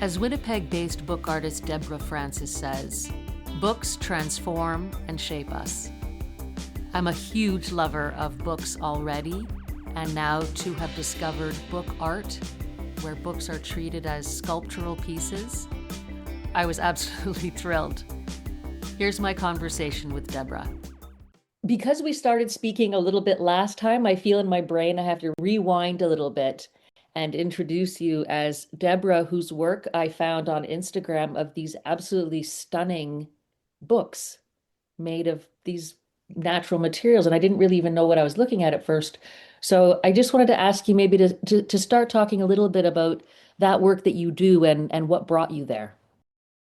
As Winnipeg-based book artist Debra Frances says, books transform and shape us. I'm a huge lover of books already, and now to have discovered book art, where books are treated as sculptural pieces, I was absolutely thrilled. Here's my conversation with Debra. Because we started speaking a little bit last time, I feel in my brain I have to rewind a little bit and introduce you as Debra, whose work I found on Instagram of these absolutely stunning books made of these natural materials. And I didn't really even know what I was looking at first. So I just wanted to ask you maybe to start talking a little bit about that work that you do and what brought you there.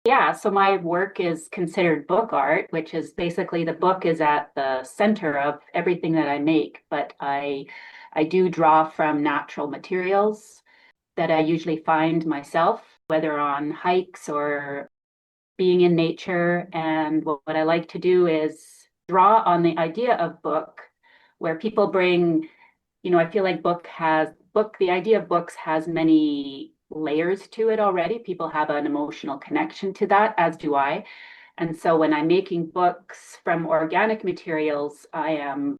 Yeah, so my work is considered book art, which is basically the book is at the center of everything that I make, but I do draw from natural materials that I usually find myself, whether on hikes or being in nature. And what I like to do is draw on the idea of book, where people bring, I feel like the idea of books has many layers to it already. People have an emotional connection to that, as do I. And so when I'm making books from organic materials, I am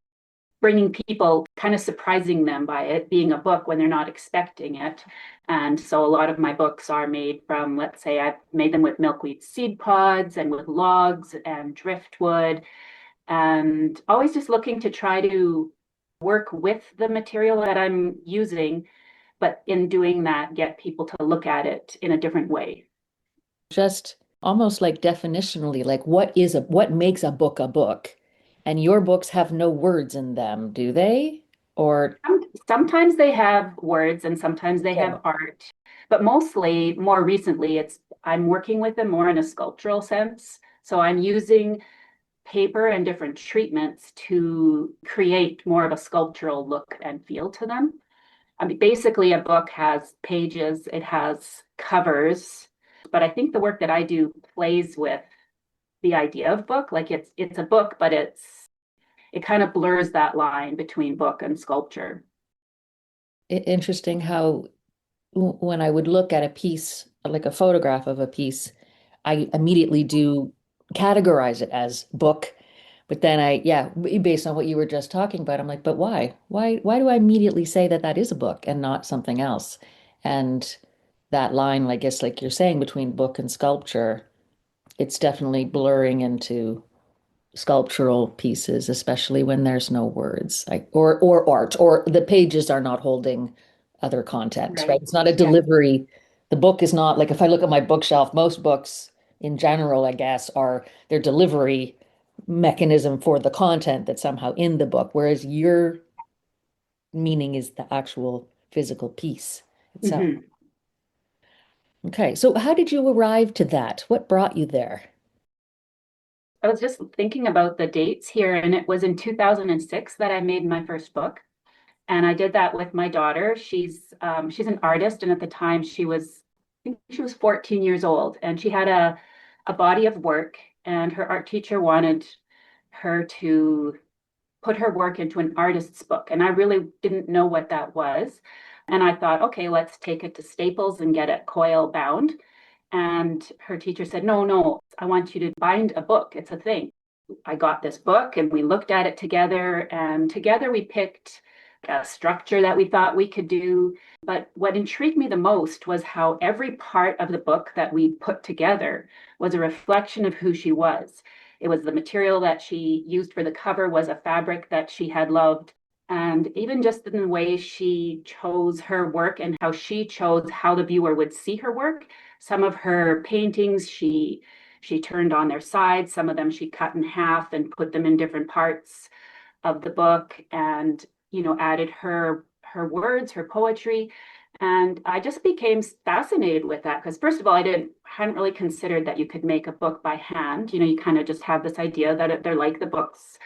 bringing people, kind of surprising them by it being a book when they're not expecting it. And so a lot of my books are made from, let's say, I've made them with milkweed seed pods and with logs and driftwood, and always just looking to try to work with the material that I'm using, but in doing that, get people to look at it in a different way. Just almost like definitionally, like what makes a book a book? And your books have no words in them, do they? Or Sometimes they have words and sometimes they yeah. have art, but mostly, more recently, I'm working with them more in a sculptural sense. So I'm using paper and different treatments to create more of a sculptural look and feel to them. I mean, basically, a book has pages, it has covers, but I think the work that I do plays with the idea of book. Like it's a book, but it kind of blurs that line between book and sculpture. Interesting how when I would look at a piece, like a photograph of a piece, I immediately do categorize it as book. But then yeah, based on what you were just talking about, I'm like, but why? Why do I immediately say that that is a book and not something else? And that line, I guess, like you're saying, between book and sculpture, it's definitely blurring into sculptural pieces, especially when there's no words, like or art, or the pages are not holding other content, right? Right. It's not a Yeah. delivery. The book is not like if I look at my bookshelf, most books in general, I guess, are their delivery mechanism for the content that's somehow in the book, whereas your meaning is the actual physical piece itself. Mhm. Okay, so how did you arrive to that? What brought you there? I was just thinking about the dates here, and it was in 2006 that I made my first book. And I did that with my daughter. She's an artist, and at the time I think she was 14 years old, and she had a body of work, and her art teacher wanted her to put her work into an artist's book. And I really didn't know what that was. And I thought, okay, let's take it to Staples and get it coil bound. And her teacher said, no, no, I want you to bind a book. It's a thing. I got this book and we looked at it together, and together we picked a structure that we thought we could do. But what intrigued me the most was how every part of the book that we put together was a reflection of who she was. It was the material that she used for the cover was a fabric that she had loved. And even just in the way she chose her work and how she chose how the viewer would see her work, some of her paintings she turned on their sides, some of them she cut in half and put them in different parts of the book, and added her words, her poetry. And I just became fascinated with that because, first of all, hadn't really considered that you could make a book by hand. You kind of just have this idea that they're like the books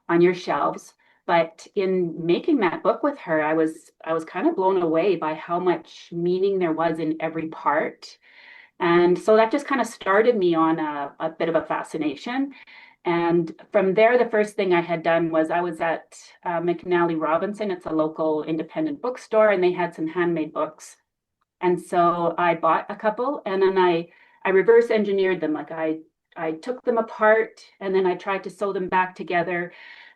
on your shelves. But in making that book with her, I was kind of blown away by how much meaning there was in every part. And so that just kind of started me on a bit of a fascination. And from there, the first thing I had done was I was at McNally Robinson. It's a local independent bookstore, and they had some handmade books. And so I bought a couple and then I reverse engineered them. Like I took them apart and then I tried to sew them back together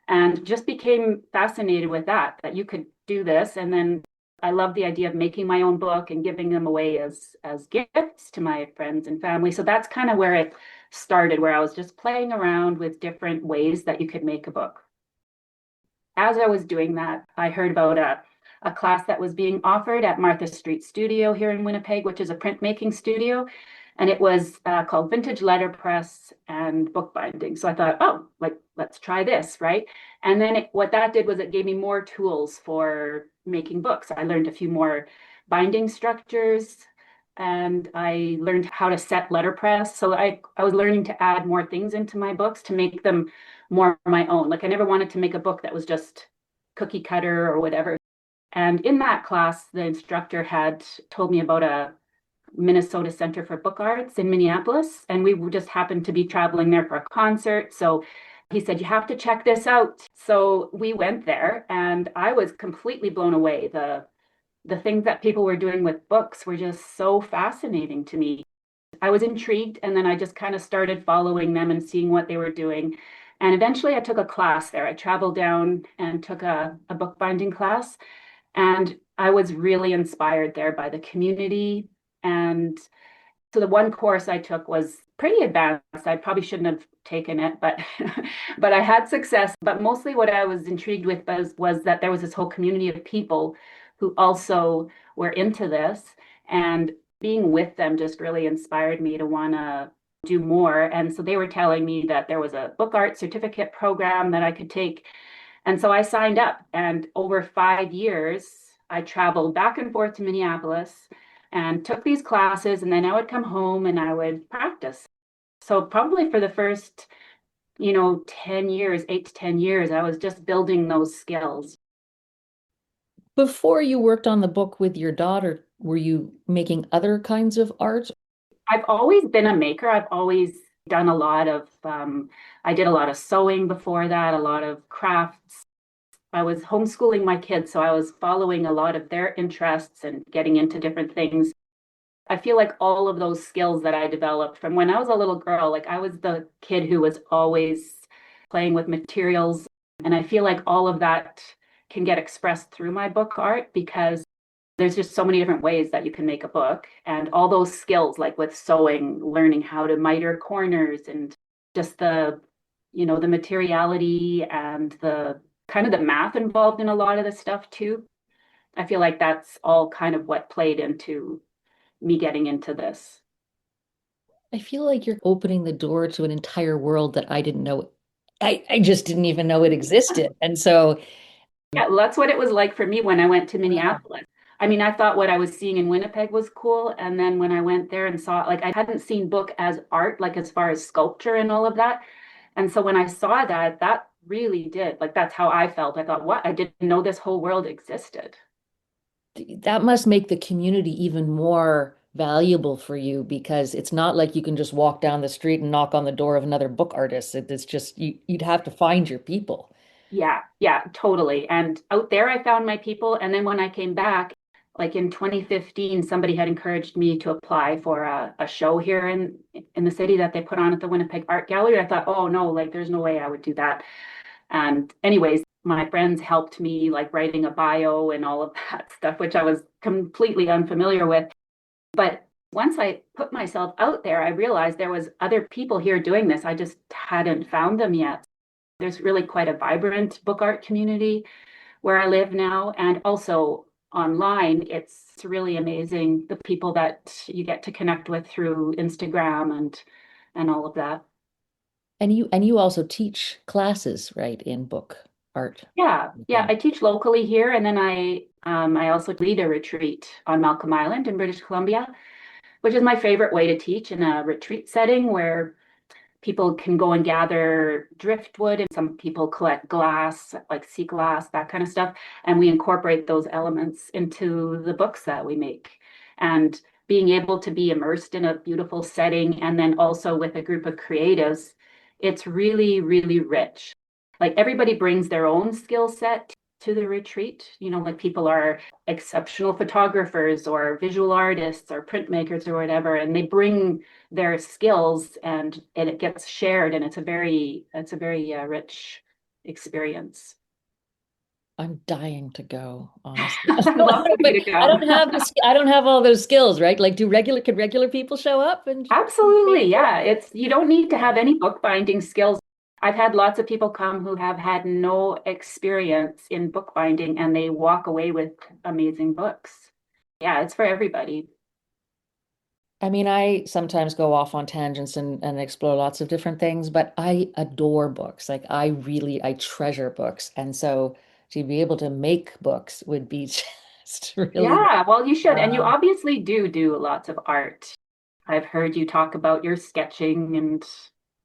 and just became fascinated with that you could do this. And then I love the idea of making my own book and giving them away as gifts to my friends and family. So that's kind of where it started, where I was just playing around with different ways that you could make a book. As I was doing that, I heard about a class that was being offered at Martha Street Studio here in Winnipeg, which is a printmaking studio. And it was called Vintage Letterpress and Bookbinding. So I thought, oh, like, let's try this, right? And then what that did was it gave me more tools for making books. I learned a few more binding structures and I learned how to set letterpress. So I was learning to add more things into my books to make them more my own. Like I never wanted to make a book that was just cookie cutter or whatever. And in that class, the instructor had told me about a Minnesota Center for Book Arts in Minneapolis. And we just happened to be traveling there for a concert. So he said, you have to check this out. So we went there and I was completely blown away. The things that people were doing with books were just so fascinating to me. I was intrigued and then I just kind of started following them and seeing what they were doing. And eventually I took a class there. I traveled down and took a bookbinding class. And I was really inspired there by the community. And so the one course I took was pretty advanced. I probably shouldn't have taken it, but but I had success. But mostly what I was intrigued with was that there was this whole community of people who also were into this. And being with them just really inspired me to want to do more. And so they were telling me that there was a book art certificate program that I could take. And so I signed up. And over 5 years, I traveled back and forth to Minneapolis and took these classes. And then I would come home and I would practice. So probably for the first, 10 years, 8 to 10 years, I was just building those skills. Before you worked on the book with your daughter, were you making other kinds of art? I've always been a maker. I've always done a lot of, I did a lot of sewing before that, a lot of crafts. I was homeschooling my kids, so I was following a lot of their interests and getting into different things. I feel like all of those skills that I developed from when I was a little girl, like I was the kid who was always playing with materials. And I feel like all of that can get expressed through my book art because there's just so many different ways that you can make a book. And all those skills, like with sewing, learning how to miter corners and just the materiality and the kind of the math involved in a lot of the stuff too. I feel like that's all kind of what played into me getting into this. I feel like you're opening the door to an entire world that I didn't know. I just didn't even know it existed. And so, Yeah, well, that's what it was like for me when I went to Minneapolis. I mean, I thought what I was seeing in Winnipeg was cool. And then when I went there and saw it, like I hadn't seen book as art, like as far as sculpture and all of that. And so when I saw that, that really did, like that's how I felt. I thought, what? I didn't know this whole world existed. that must make the community even more valuable for you because it's not like you can just walk down the street and knock on the door of another book artist. It's just you'd have to find your people. Yeah, totally. And out there, I found my people. And then when I came back, like in 2015, somebody had encouraged me to apply for a show here in the city that they put on at the Winnipeg Art Gallery. I thought, oh no, like there's no way I would do that. And anyways, my friends helped me like writing a bio and all of that stuff, which I was completely unfamiliar with. But once I put myself out there, I realized there was other people here doing this. I just hadn't found them yet. There's really quite a vibrant book art community where I live now. And also online, it's really amazing the people that you get to connect with through Instagram and all of that. And you also teach classes, right, in book art. Yeah. I teach locally here, and then I also lead a retreat on Malcolm Island in British Columbia, which is my favorite way to teach in a retreat setting where people can go and gather driftwood and some people collect glass, like sea glass, that kind of stuff. And we incorporate those elements into the books that we make. And being able to be immersed in a beautiful setting and then also with a group of creatives, it's really, really rich. Like everybody brings their own skill set to the retreat. Like people are exceptional photographers or visual artists or printmakers or whatever, and they bring their skills and it gets shared, and it's a very rich experience. I'm dying to go, honestly. I'd love for But you to I go. don't have I don't have all those skills, right? Like, could regular people show up and Absolutely, yeah. You don't need to have any bookbinding skills. I've had lots of people come who have had no experience in bookbinding and they walk away with amazing books. Yeah, it's for everybody. I mean, I sometimes go off on tangents and explore lots of different things, but I adore books. Like I treasure books. And so to be able to make books would be just really Yeah, well, you should. And you wow. obviously do lots of art. I've heard you talk about your sketching and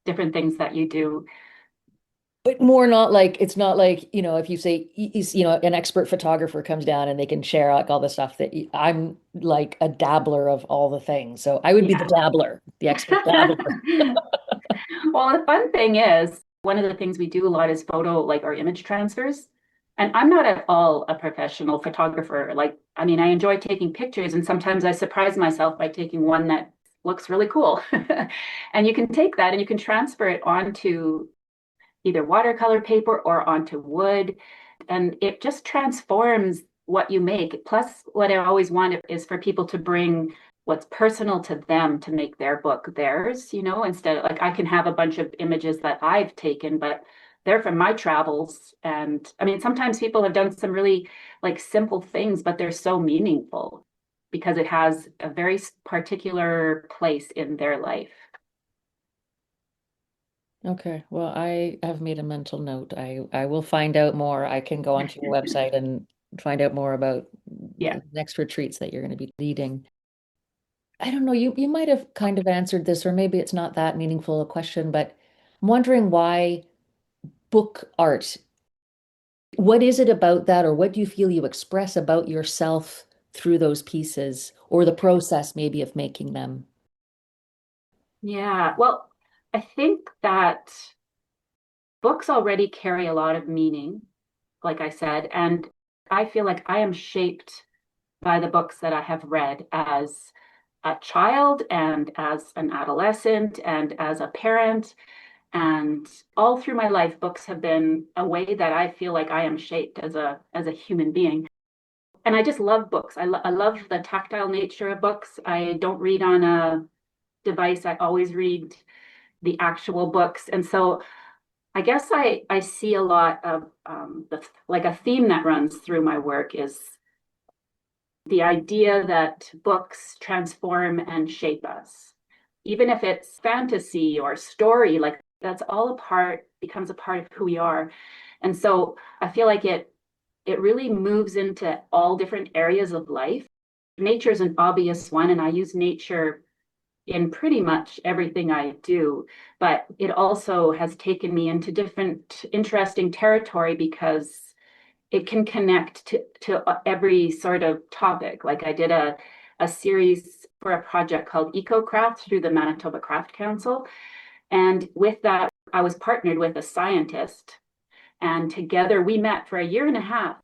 different things that you do. But more not like it's not like, if you say an expert photographer comes down and they can share like all the stuff that I'm like a dabbler of all the things. So I would be the Yeah. dabbler, the expert dabbler. Well, the fun thing is, one of the things we do a lot is photo, like our image transfers. And I'm not at all a professional photographer. Like, I mean, I enjoy taking pictures, and sometimes I surprise myself by taking one that looks really cool. And you can take that and you can transfer it onto either watercolor paper or onto wood. And it just transforms what you make. Plus, what I always want is for people to bring what's personal to them to make their book theirs, instead of like I can have a bunch of images that I've taken, but they're from my travels. And I mean, sometimes people have done some really like simple things, but they're so meaningful because it has a very particular place in their life. Okay, well, I have made a mental note. I will find out more. I can go onto your website and find out more about Yeah. the next retreats that you're going to be leading. I don't know, you might have kind of answered this, or maybe it's not that meaningful a question, but I'm wondering why book art. What is it about that, or what do you feel you express about yourself through those pieces, or the process maybe of making them? Yeah. Well, I think that books already carry a lot of meaning, like I said, and I feel like I am shaped by the books that I have read as a child and as an adolescent and as a parent. And all through my life, books have been a way that I feel like I am shaped as a human being. And I just love books. I love the tactile nature of books. I don't read on a device. I always read the actual books. And so I guess I see a lot of like a theme that runs through my work is the idea that books transform and shape us. Even if it's fantasy or story, like that's all becomes a part of who we are. And so I feel like it really moves into all different areas of life. Nature is an obvious one, and I use nature in pretty much everything I do, but it also has taken me into different interesting territory because it can connect to every sort of topic. Like I did a series for a project called EcoCraft through the Manitoba Craft Council. And with that, I was partnered with a scientist. And together we met for a year and a half.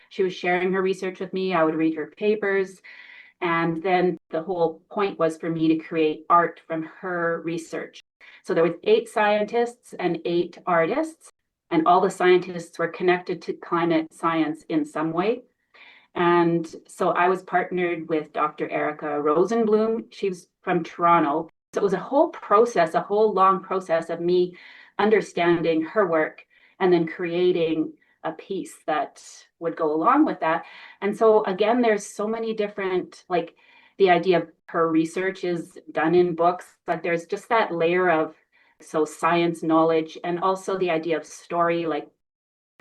She was sharing her research with me. I would read her papers. And then the whole point was for me to create art from her research. So there was 8 scientists and 8 artists, and all the scientists were connected to climate science in some way. And so I was partnered with Dr. Erica Rosenblum. She was from Toronto. So it was a whole process, a whole long process of me understanding her work and then creating a piece that would go along with that. And so again, there's so many different, like the idea of her research is done in books, but there's just that layer of so science knowledge and also the idea of story. Like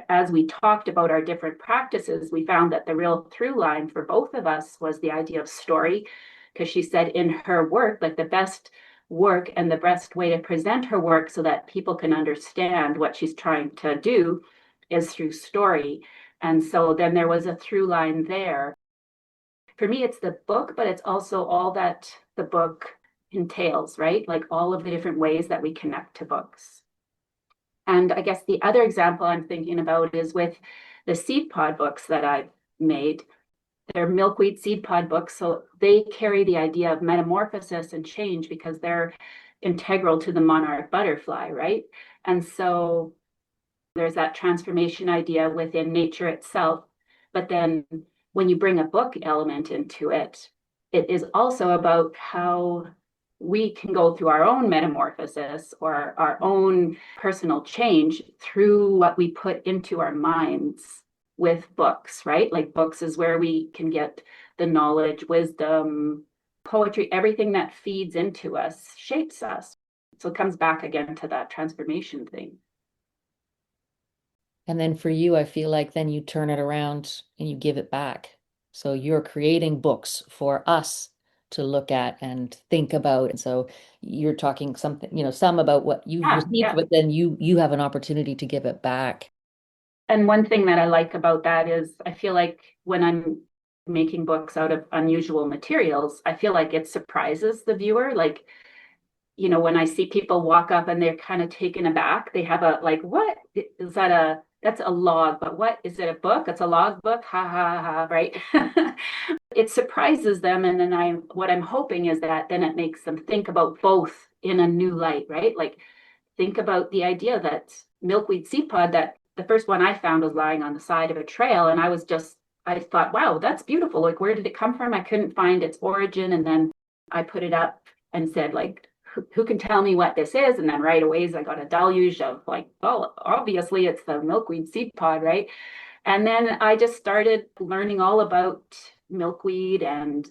as we talked about our different practices, we found that the real through line for both of us was the idea of story, because she said in her work, like the best work and the best way to present her work so that people can understand what she's trying to do is through story. And so then there was a through line there. For me, it's the book, but it's also all that the book entails, right? Like all of the different ways that we connect to books. And I guess the other example I'm thinking about is with the seed pod books that I've made, they're milkweed seed pod books. So they carry the idea of metamorphosis and change because they're integral to the monarch butterfly, right? And so there's that transformation idea within nature itself. But then when you bring a book element into it, it is also about how we can go through our own metamorphosis or our own personal change through what we put into our minds with books, right? Like books is where we can get the knowledge, wisdom, poetry, everything that feeds into us shapes us. So it comes back again to that transformation thing. And then for you, I feel like then you turn it around and you give it back. So you're creating books for us to look at and think about. And so you're talking something, some about what you've Yeah, received, yeah. but then you have an opportunity to give it back. And one thing that I like about that is I feel like when I'm making books out of unusual materials, I feel like it surprises the viewer. Like, when I see people walk up and they're kind of taken aback, they have a like, what is that? That's a log, but what is it? A book? It's a log book. Ha ha ha, right? It surprises them. And then what I'm hoping is that then it makes them think about both in a new light, right? Like think about the idea that milkweed seed pod, that the first one I found was lying on the side of a trail. And I thought, wow, that's beautiful. Like, where did it come from? I couldn't find its origin. And then I put it up and said, like, who can tell me what this is? And then right away, I got a deluge of like, well, obviously it's the milkweed seed pod, right? And then I just started learning all about milkweed and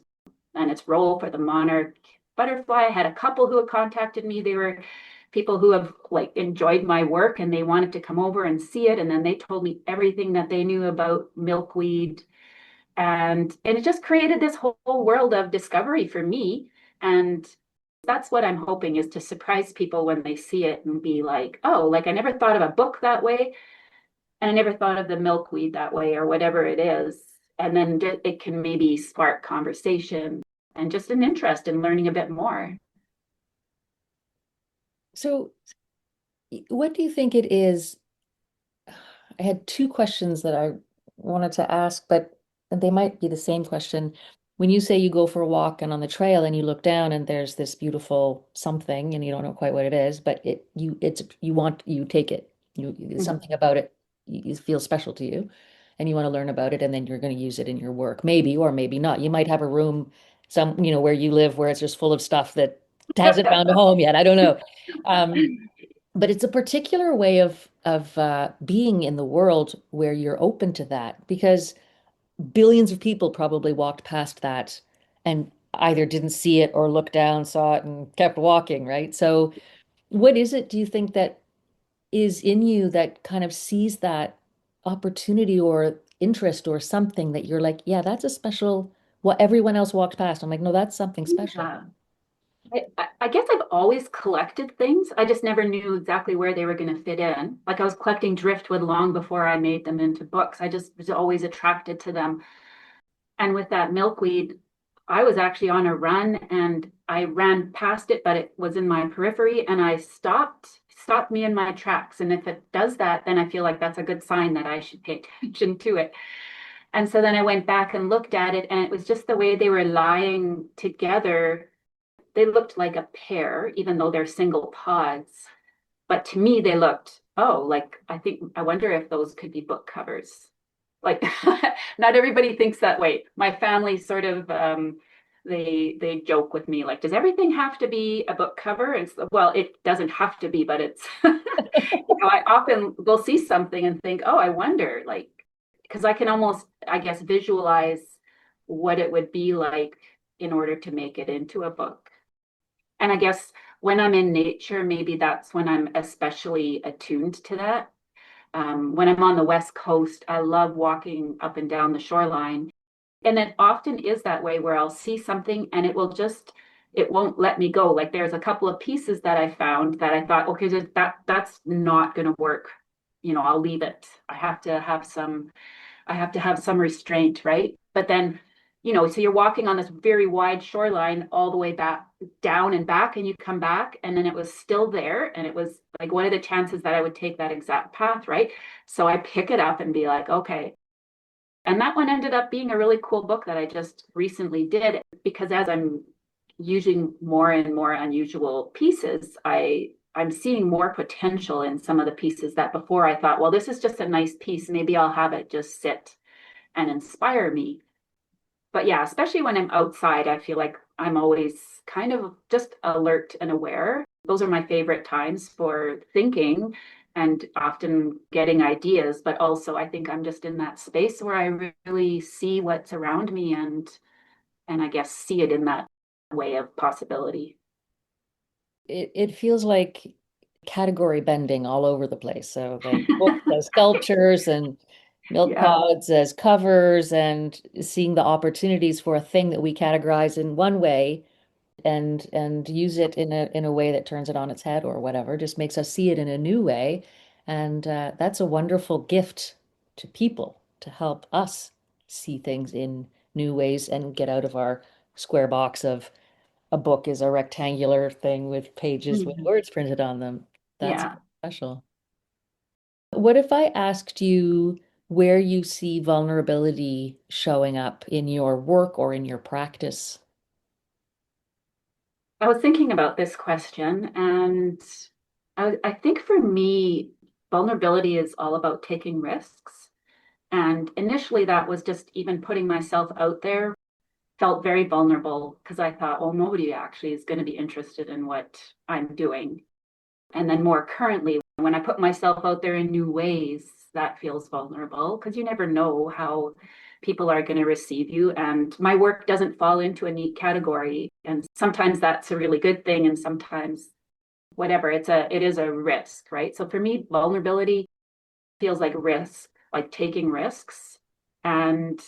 its role for the monarch butterfly. I had a couple who had contacted me. They were people who have like enjoyed my work and they wanted to come over and see it. And then they told me everything that they knew about milkweed. And it just created this whole world of discovery for me. And that's what I'm hoping, is to surprise people when they see it and be like, oh, like I never thought of a book that way. And I never thought of the milkweed that way, or whatever it is. And then it can maybe spark conversation and just an interest in learning a bit more. So what do you think it is? I had two questions that I wanted to ask, but they might be the same question. When you say you go for a walk and on the trail and you look down and there's this beautiful something and you don't know quite what it is, but you take it. Mhm. Something about it you feel special to you and you want to learn about it and then you're going to use it in your work. Maybe or maybe not. You might have a room where you live where it's just full of stuff that hasn't found a home yet. I don't know. But it's a particular way of being in the world where you're open to that because billions of people probably walked past that and either didn't see it or looked down, saw it, and kept walking, right? So, what is it, do you think, that is in you that kind of sees that opportunity or interest or something that you're like, yeah, that's a special, what everyone else walked past. I'm like, no, that's something special. Yeah. I guess I've always collected things. I just never knew exactly where they were going to fit in. Like I was collecting driftwood long before I made them into books. I just was always attracted to them. And with that milkweed, I was actually on a run and I ran past it, but it was in my periphery and I stopped me in my tracks. And if it does that, then I feel like that's a good sign that I should pay attention to it. And so then I went back and looked at it, and it was just the way they were lying together. They looked like a pair, even though they're single pods. But to me, they looked, oh, like I wonder if those could be book covers. Like not everybody thinks that way. My family sort of they joke with me like, does everything have to be a book cover? And so, well, it doesn't have to be, but it's I often will see something and think, oh, I wonder, like, because I can almost, I guess, visualize what it would be like in order to make it into a book. And I guess when I'm in nature, maybe that's when I'm especially attuned to that. When I'm on the West Coast, I love walking up and down the shoreline. And it often is that way where I'll see something and it won't let me go. Like there's a couple of pieces that I found that I thought, okay, that's not going to work. I'll leave it. I have to have some restraint, right? But then so you're walking on this very wide shoreline all the way back down and back, and you come back, and then it was still there. And it was like, what are the chances that I would take that exact path, right? So I pick it up and be like, okay. And that one ended up being a really cool book that I just recently did, because as I'm using more and more unusual pieces, I'm seeing more potential in some of the pieces that before I thought, well, this is just a nice piece. Maybe I'll have it just sit and inspire me. But yeah, especially when I'm outside, I feel like I'm always kind of just alert and aware. Those are my favorite times for thinking and often getting ideas, but also I think I'm just in that space where I really see what's around me and I guess see it in that way of possibility. It feels like category bending all over the place. So like books as sculptures and milk Yeah. pods as covers, and seeing the opportunities for a thing that we categorize in one way and use it in a way that turns it on its head or whatever, just makes us see it in a new way. And that's a wonderful gift to people to help us see things in new ways and get out of our square box of a book is a rectangular thing with pages with Mhm. words printed on them. That's Yeah. special. What if I asked you where you see vulnerability showing up in your work or in your practice? I was thinking about this question, and I think for me, vulnerability is all about taking risks. And initially, that was just even putting myself out there, felt very vulnerable because I thought, oh, nobody actually is going to be interested in what I'm doing. And then more currently, when I put myself out there in new ways, that feels vulnerable because you never know how people are going to receive you. And my work doesn't fall into a neat category. And sometimes that's a really good thing. And sometimes whatever, it is a risk, right? So for me, vulnerability feels like risk, like taking risks. And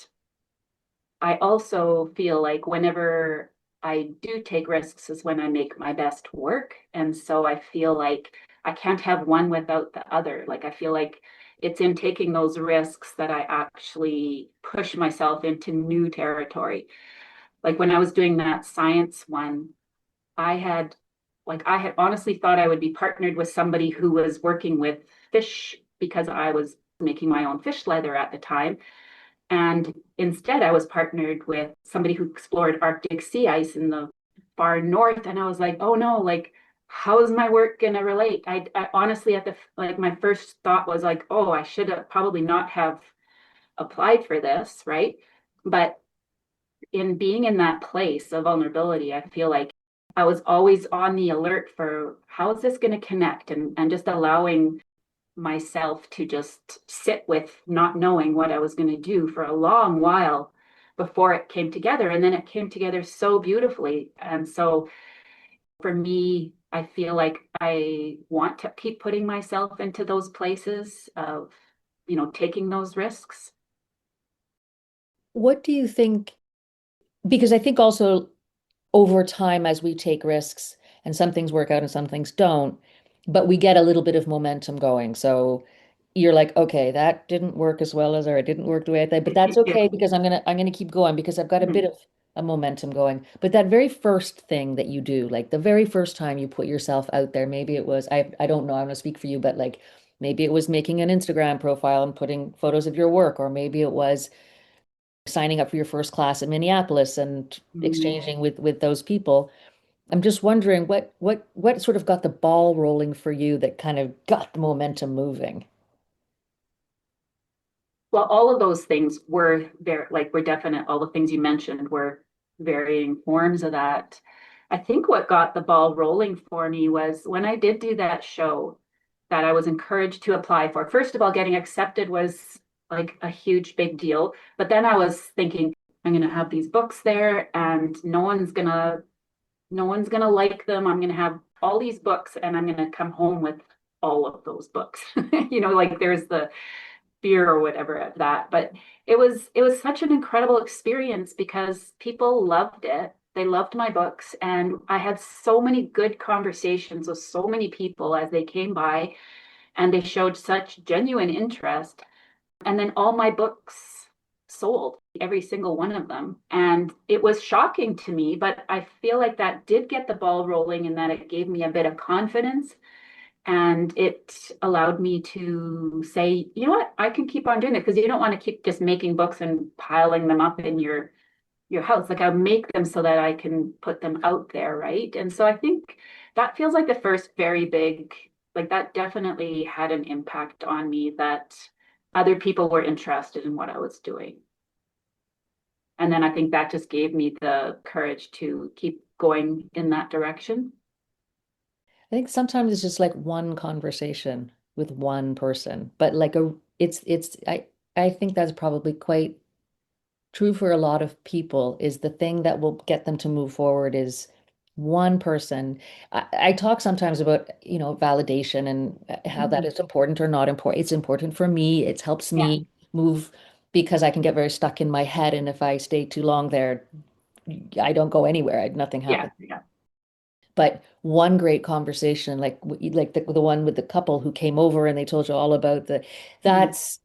I also feel like whenever I do take risks is when I make my best work. And so I feel like I can't have one without the other. Like I feel like it's in taking those risks that I actually push myself into new territory. Like when I was doing that science one, I had I had honestly thought I would be partnered with somebody who was working with fish because I was making my own fish leather at the time. And instead, I was partnered with somebody who explored Arctic sea ice in the far north. And I was like, oh no, like, how is my work going to relate? I honestly, my first thought was like, oh, I should have probably not have applied for this, right? But in being in that place of vulnerability, I feel like I was always on the alert for how is this going to connect and just allowing myself to just sit with not knowing what I was going to do for a long while before it came together. And then it came together so beautifully. And so for me, I feel like I want to keep putting myself into those places of, taking those risks. What do you think? Because I think also over time, as we take risks, and some things work out and some things don't, but we get a little bit of momentum going. So you're like, okay, that didn't work as well as, or it didn't work the way I thought, but that's Yeah. okay because I'm gonna keep going because I've got a bit Mhm. of a momentum going. But that very first thing that you do, like the very first time you put yourself out there, maybe it was, I don't know, I'm gonna speak for you, but like maybe it was making an Instagram profile and putting photos of your work, or maybe it was signing up for your first class in Minneapolis and Mhm. exchanging with those people. I'm just wondering what sort of got the ball rolling for you that kind of got the momentum moving. Well, all of those things were there, like were definite, all the things you mentioned were varying forms of that. I think what got the ball rolling for me was when I did do that show that I was encouraged to apply for. First of all, getting accepted was like a huge big deal. But then I was thinking, I'm gonna have these books there and no one's gonna like them. I'm gonna have all these books and I'm gonna come home with all of those books. Like there's the fear or whatever of that. But it was such an incredible experience because people loved it. They loved my books, and I had so many good conversations with so many people as they came by, and they showed such genuine interest. And then all my books sold. every single one of them. And it was shocking to me, but I feel like that did get the ball rolling and that it gave me a bit of confidence. And it allowed me to say, you know what, I can keep on doing it, because you don't want to keep just making books and piling them up in your house. Like, I'll make them so that I can put them out there, right? And so I think that feels like the first very big, like that definitely had an impact on me, that other people were interested in what I was doing. And then I think that just gave me the courage to keep going in that direction. I think sometimes it's just like one conversation with one person, but like it's I think that's probably quite true for a lot of people is the thing that will get them to move forward is one person. I talk sometimes about, validation and how that Mhm. is important or not important. It's important for me. It helps Yeah, me move because I can get very stuck in my head. And if I stay too long there, I don't go anywhere. Nothing yeah, happens. yeah, But one great conversation, like the one with the couple who came over and they told you all about mhm, that's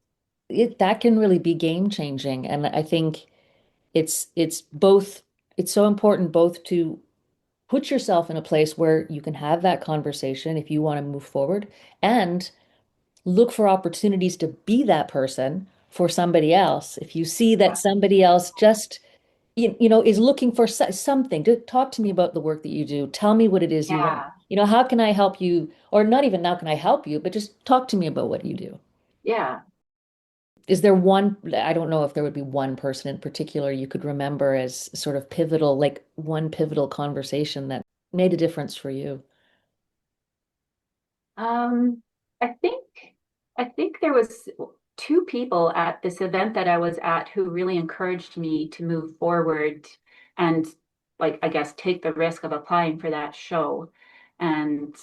it, that can really be game changing. And I think it's both, it's so important both to put yourself in a place where you can have that conversation if you want to move forward and look for opportunities to be that person for somebody else. If you see that yeah, somebody else just is looking for something, to talk to me about the work that you do. Tell me what it is you want. yeah, How can I help you? Or not even how can I help you, but just talk to me about what you do. yeah. Is there one, I don't know if there would be one person in particular you could remember as sort of pivotal, like one pivotal conversation that made a difference for you? Um, I think I think there was two people at this event that I was at who really encouraged me to move forward and, like, I guess, take the risk of applying for that show. And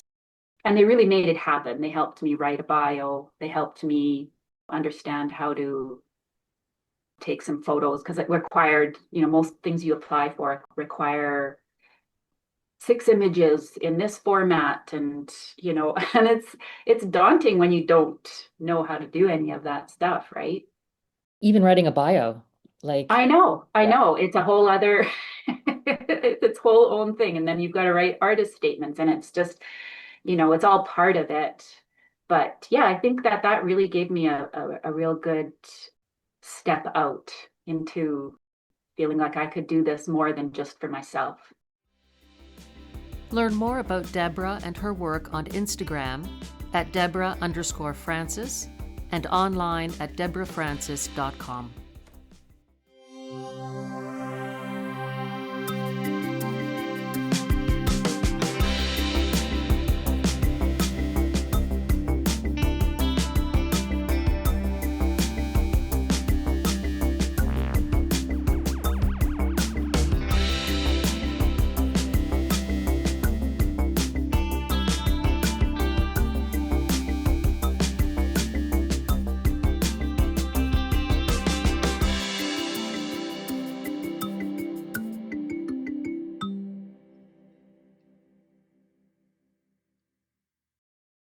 and they really made it happen. They helped me write a bio. They helped me understand how to take some photos, because it required, most things you apply for require 6 images in this format, and and it's daunting when you don't know how to do any of that stuff, right? Even writing a bio, like, I yeah. know, it's a whole other it's its whole own thing, and then you've got to write artist statements, and it's just, it's all part of it. But yeah, I think that that really gave me a real good step out into feeling like I could do this more than just for myself. Learn more about Debra and her work on Instagram at Debra_Frances and online at debrafrances.com.